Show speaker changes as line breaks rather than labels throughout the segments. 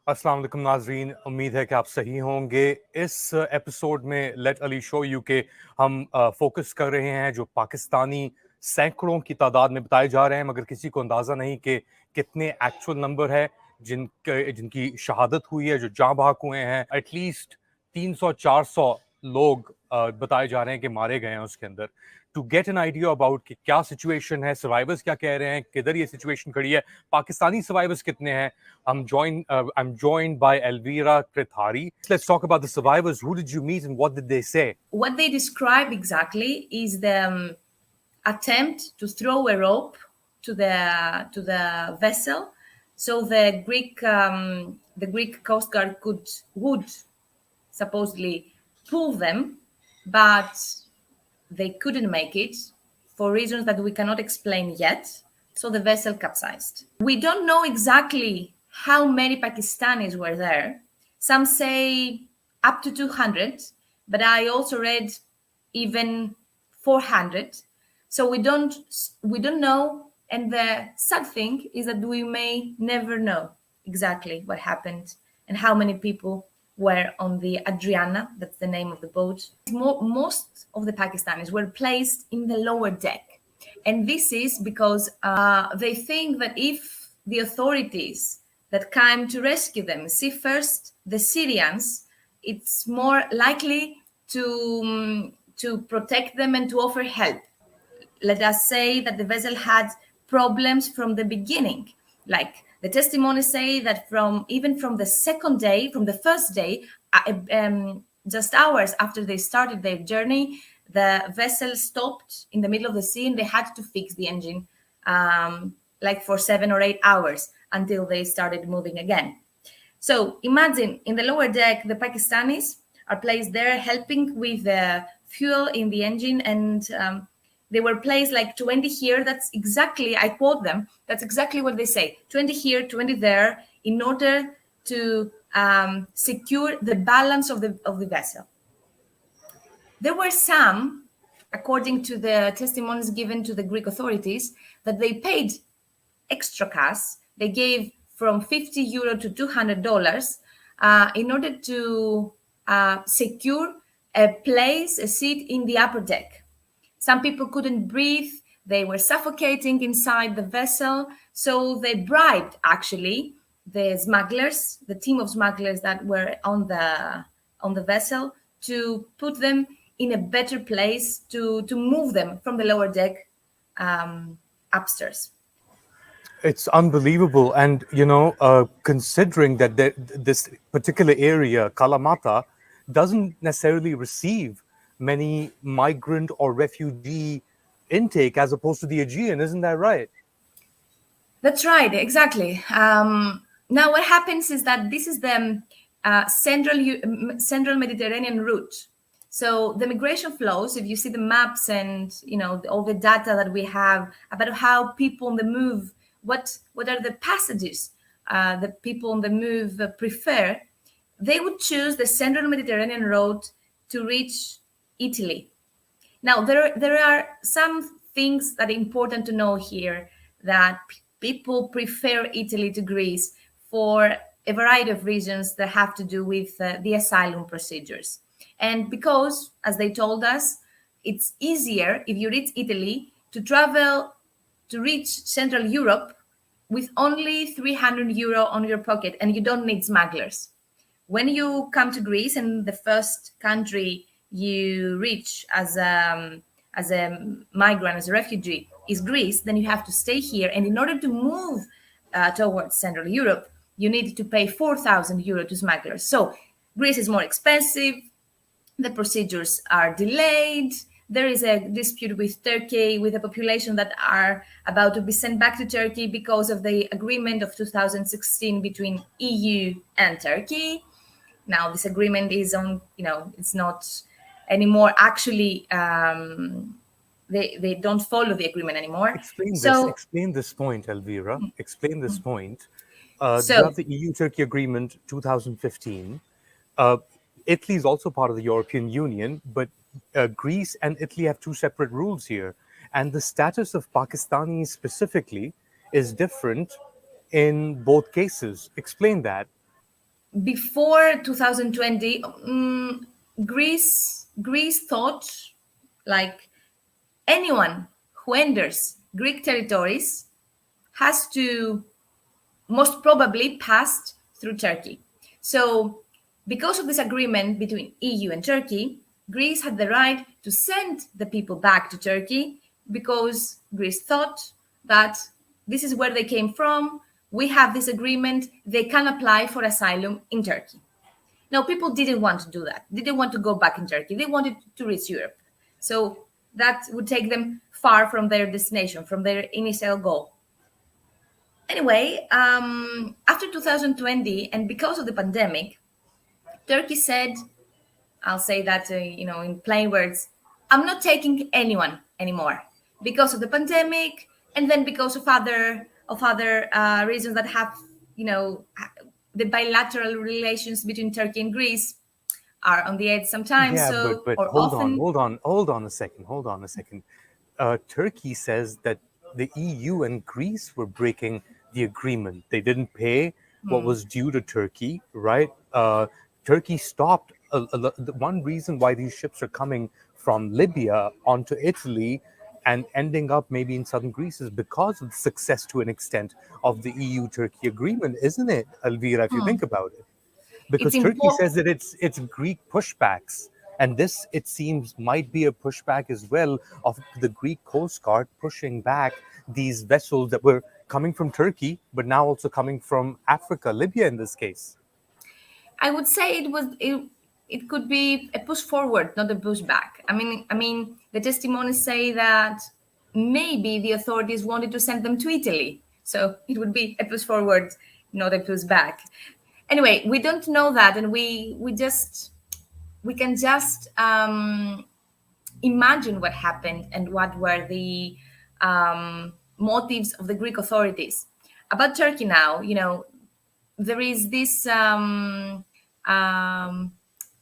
السلام علیکم ناظرین، امید ہے کہ آپ صحیح ہوں گے۔ اس ایپیسوڈ میں لیٹ علی شو یو کے ہم فوکس کر رہے ہیں جو پاکستانی سینکڑوں کی تعداد میں بتائے جا رہے ہیں، مگر کسی کو اندازہ نہیں کہ کتنے ایکچوئل نمبر ہے جن کی شہادت ہوئی ہے، جو جاں بحق ہوئے ہیں۔ ایٹ لیسٹ 300-400 لوگ بتائے جا رہے ہیں کہ مارے گئے ہیں اس کے اندر۔ To get an idea about کہ کیا سچویشن ہے، سروائیورز کیا کہہ رہے ہیں، کدھر یہ سچویشن کھڑی ہے، پاکستانی سروائیورز کتنے ہیں، I'm joined by Elvira Krithari. Let's talk about the survivors. Who did you meet and what did they say?
What they describe exactly is the attempt to throw a rope to the vessel, so the Greek Coast Guard would supposedly pull them, but they couldn't make it for reasons that we cannot explain yet. So the vessel capsized. We don't know exactly how many Pakistanis were there. Some say up to 200, but I also read even 400. So we don't know, and the sad thing is that we may never know exactly what happened and how many people were on the Adriana, that's the name of the boat. Most of the Pakistanis were placed in the lower deck. And this is because they think that if the authorities that came to rescue them see first the Syrians, it's more likely to protect them and to offer help. Let us say that the vessel had problems from the beginning. Like the testimonies say that from the second day, from the first day, just hours after they started their journey, the vessel stopped in the middle of the sea and they had to fix the engine like for 7 or 8 hours until they started moving again. So imagine in the lower deck, the Pakistanis are placed there helping with the fuel in the engine, and they were placed like 20 here. That's exactly, I quote them, that's exactly what they say. 20 here, 20 there, in order to secure the balance of the vessel. There were some, according to the testimonies given to the Greek authorities, that they paid extra cash. They gave from €50 to $200 in order to secure a place, a seat in the upper deck. Some people couldn't breathe. They were suffocating inside the vessel. So they bribed, actually, the smugglers, the team of smugglers that were on the vessel, to put them in a better place, to move them from the lower deck upstairs.
It's unbelievable. And, considering that this particular area, Kalamata, doesn't necessarily receive many migrant or refugee intake as opposed to the Aegean, isn't that right?
That's right, exactly. Now what happens is that this is the central Mediterranean route. So the migration flows, if you see the maps and all the data that we have about how people on the move, what are the passages the people on the move prefer, they would choose the central Mediterranean road to reach Italy. Now there are some things that are important to know here, that people prefer Italy to Greece for a variety of reasons that have to do with the asylum procedures. And because, as they told us, it's easier if you reach Italy to travel to reach Central Europe with only €300 on your pocket, and you don't need smugglers. When you come to Greece, and the first country you reach as a migrant, as a refugee, is Greece, then you have to stay here. And in order to move towards Central Europe, you need to pay €4,000 to smugglers. So Greece is more expensive. The procedures are delayed. There is a dispute with Turkey, with a population that are about to be sent back to Turkey because of the agreement of 2016 between EU and Turkey. Now, this agreement is it's not anymore actually, they don't follow the agreement anymore.
Explain this point, Elvira. Explain this point. You have the EU-Turkey agreement 2015. Italy is also part of the European Union, but Greece and Italy have two separate rules here. And the status of Pakistanis specifically is different in both cases. Explain that.
before 2020, Greece thought like anyone who enters Greek territories has to most probably pass through Turkey. So because of this agreement between EU and Turkey, Greece had the right to send the people back to Turkey because Greece thought that this is where they came from. We have this agreement. They can apply for asylum in Turkey. Now, people didn't want to do that. They didn't want to go back in Turkey. They wanted to reach Europe. So that would take them far from their destination, from their initial goal. Anyway, after 2020, and because of the pandemic, Turkey said, I'll say that, in plain words, I'm not taking anyone anymore because of the pandemic, and then because of other reasons that have, the bilateral relations between Turkey and Greece are on the edge sometimes.
Yeah,
so
but
or
hold
often,
on a second. Turkey says that the EU and Greece were breaking the agreement. They didn't pay what was due to Turkey, right? Turkey stopped. The one reason why these ships are coming from Libya onto Italy and ending up maybe in southern Greece is because of the success, to an extent, of the EU-Turkey agreement, isn't it, Elvira, if you think about it? Because
it's
Turkey
important.
says that it's Greek pushbacks. And this, it seems, might be a pushback as well of the Greek Coast Guard pushing back these vessels that were coming from Turkey, but now also coming from Africa, Libya in this case.
I would say it could be a push forward, not a push back. I mean, the testimonies say that maybe the authorities wanted to send them to Italy, so it would be a push forward, not a push back. Anyway, we don't know that, and we can just imagine what happened and what were the motives of the Greek authorities. About Turkey now, there is this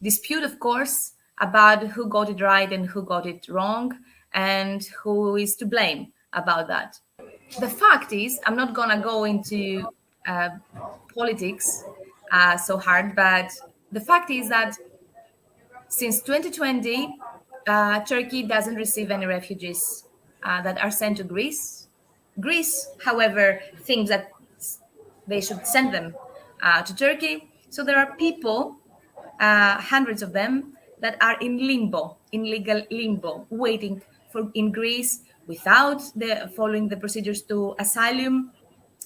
dispute, of course, about who got it right and who got it wrong and who is to blame about that. The fact is, I'm not going to go into politics so hard, but the fact is that since 2020, Turkey doesn't receive any refugees that are sent to Greece. Greece, however, thinks that they should send them to Turkey. So there are people, hundreds of them, that are in limbo, in legal limbo, waiting in Greece without following the procedures to asylum,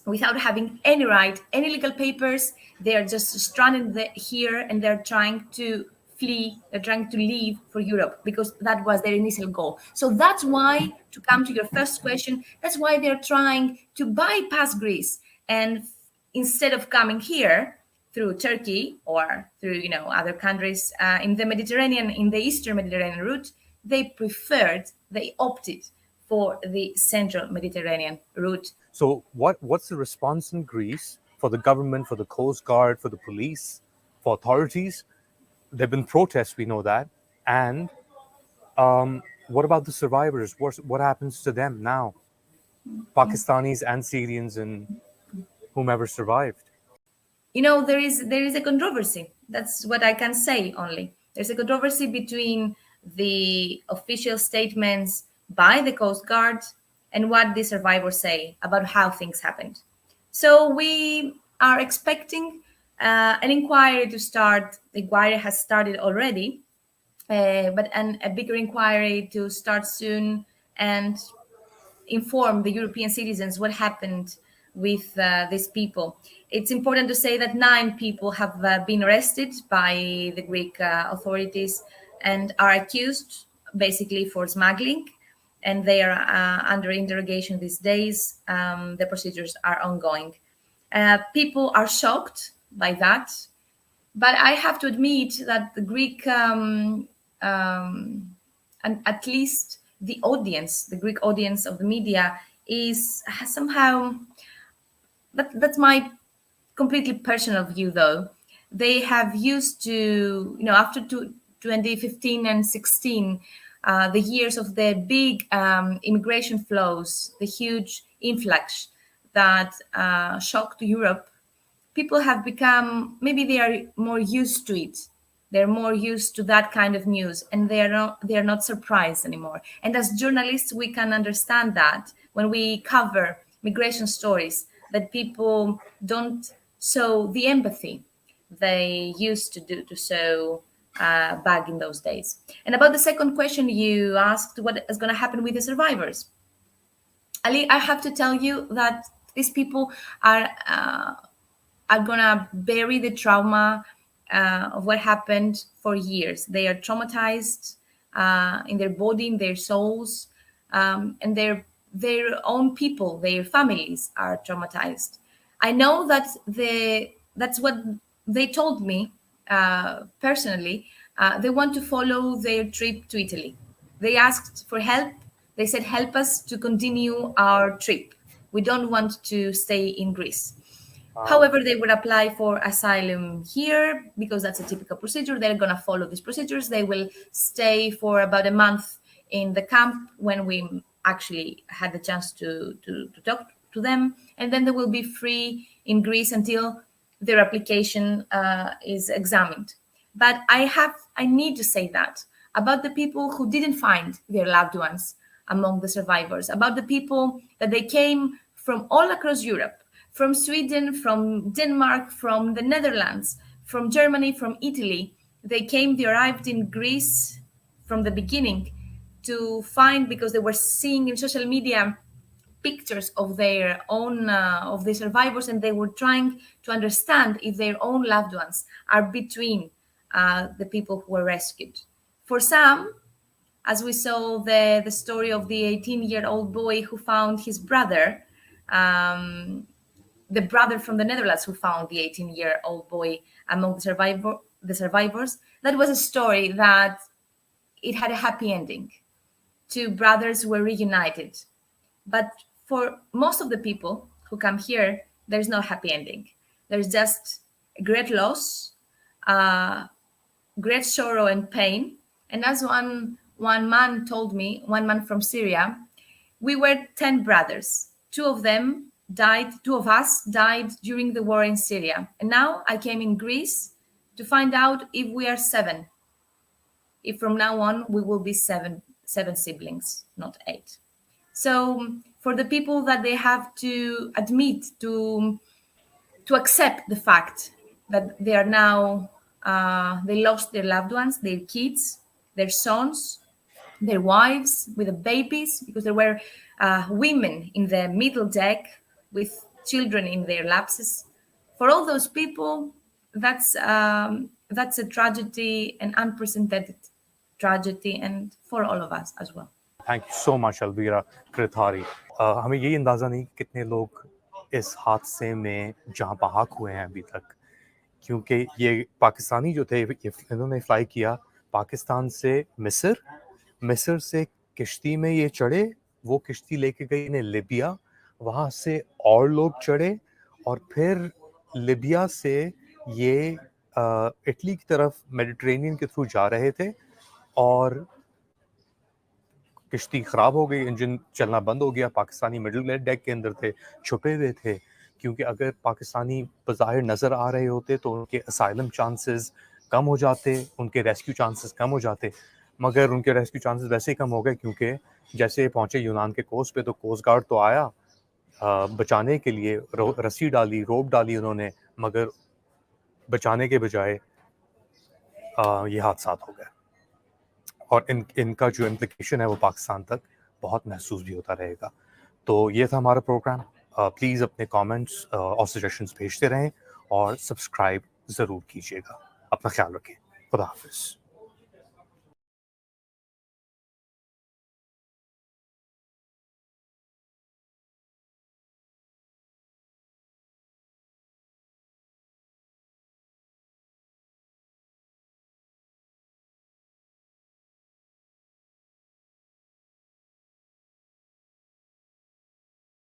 without having any right, any legal papers. They are just stranded here, and they're trying to flee, they're trying to leave for Europe because that was their initial goal. So that's why, to come to your first question, that's why they're trying to bypass Greece. And instead of coming here through Turkey or through, other countries in the Mediterranean, in the Eastern Mediterranean route, they opted for the Central Mediterranean route.
So what's the response in Greece for the government, for the Coast Guard, for the police, for authorities? There have been protests, we know that. And what about the survivors? What happens to them now? Pakistanis and Syrians and whomever survived.
There is a controversy. That's what I can say only. There's a controversy between the official statements by the Coast Guard and what the survivors say about how things happened. So we are expecting an inquiry to start. The inquiry has started already, but a bigger inquiry to start soon and inform the European citizens what happened with these people. It's important to say that 9 people have been arrested by the Greek authorities and are accused basically for smuggling, and they are under interrogation these days. The procedures are ongoing. People are shocked by that, but I have to admit that the Greek, and at least the Greek audience of the media has somehow, that's my completely personal view though, they have used to, after 2015 and 16, the years of the big immigration flows, the huge influx that shocked Europe, people have become, maybe they are more used to it. They're more used to that kind of news, and they are not surprised anymore. And as journalists, we can understand that when we cover migration stories, that people don't show the empathy they used to show back in those days. And about the second question you asked, what is going to happen with the survivors? Ali, I have to tell you that these people are going to bury the trauma of what happened for years. They are traumatized in their body, in their souls, and their own people, their families are traumatized. I know that that's what they told me personally. They want to follow their trip to Italy. They asked for help. They said, help us to continue our trip. We don't want to stay in Greece. However, they would apply for asylum here because that's a typical procedure. They're going to follow these procedures. They will stay for about a month in the camp when we actually had the chance to talk to them. And then they will be free in Greece until their application is examined. But I need to say that about the people who didn't find their loved ones among the survivors, about the people that they came from all across Europe, from Sweden, from Denmark, from the Netherlands, from Germany, from Italy. They arrived in Greece from the beginning to find, because they were seeing in social media pictures of their own, of the survivors, and they were trying to understand if their own loved ones are between the people who were rescued. For some, as we saw the story of the 18-year-old boy who found his brother, the brother from the Netherlands who found the 18-year-old boy among the survivors, that was a story that it had a happy ending. Two brothers were reunited. But for most of the people who come here, there's no happy ending. There's just great loss, great sorrow and pain. And as one man told me, one man from Syria, we were 10 brothers. Two of us died during the war in Syria. And now I came in Greece to find out if we are 7. If from now on we will be seven siblings, not 8. So for the people that they have to admit, to accept the fact that they are now, they lost their loved ones, their kids, their sons, their wives with the babies, because there were women in the middle deck with children in their laps. For all those people, that's a tragedy, an unprecedented tragedy, and for all of us as well.
Thank you so much, Elvira Krithari. ہمیں یہی اندازہ نہیں کتنے لوگ اس حادثے میں جہاں بحق ہوئے ہیں ابھی تک، کیونکہ یہ پاکستانی جو تھے انہوں نے فلائی کیا پاکستان سے مصر سے کشتی میں یہ چڑھے، وہ کشتی لے کے گئی انہیں لیبیا، وہاں سے اور لوگ چڑھے اور پھر لیبیا سے یہ اٹلی کی طرف میڈیٹرینین کے تھرو جا رہے تھے، اور کشتی خراب ہو گئی، انجن چلنا بند ہو گیا، پاکستانی مڈل ڈیک کے اندر تھے، چھپے ہوئے تھے، کیونکہ اگر پاکستانی بظاہر نظر آ رہے ہوتے تو ان کے اسائلم چانسز کم ہو جاتے، ان کے ریسکیو چانسز کم ہو جاتے، مگر ان کے ریسکیو چانسز ویسے ہی کم ہو گئے، کیونکہ جیسے پہنچے یونان کے کوسٹ پہ تو کوسٹ گارڈ تو آیا بچانے کے لیے، رسی ڈالی، روپ ڈالی انہوں نے، مگر بچانے کے بجائے یہ حادثات ہو گئے، اور ان کا جو امپلیکیشن ہے وہ پاکستان تک بہت محسوس بھی ہوتا رہے گا۔ تو یہ تھا ہمارا پروگرام۔ پلیز اپنے کامنٹس اور سجیشنز بھیجتے رہیں اور سبسکرائب ضرور کیجیے گا۔ اپنا خیال رکھیں۔ خدا حافظ۔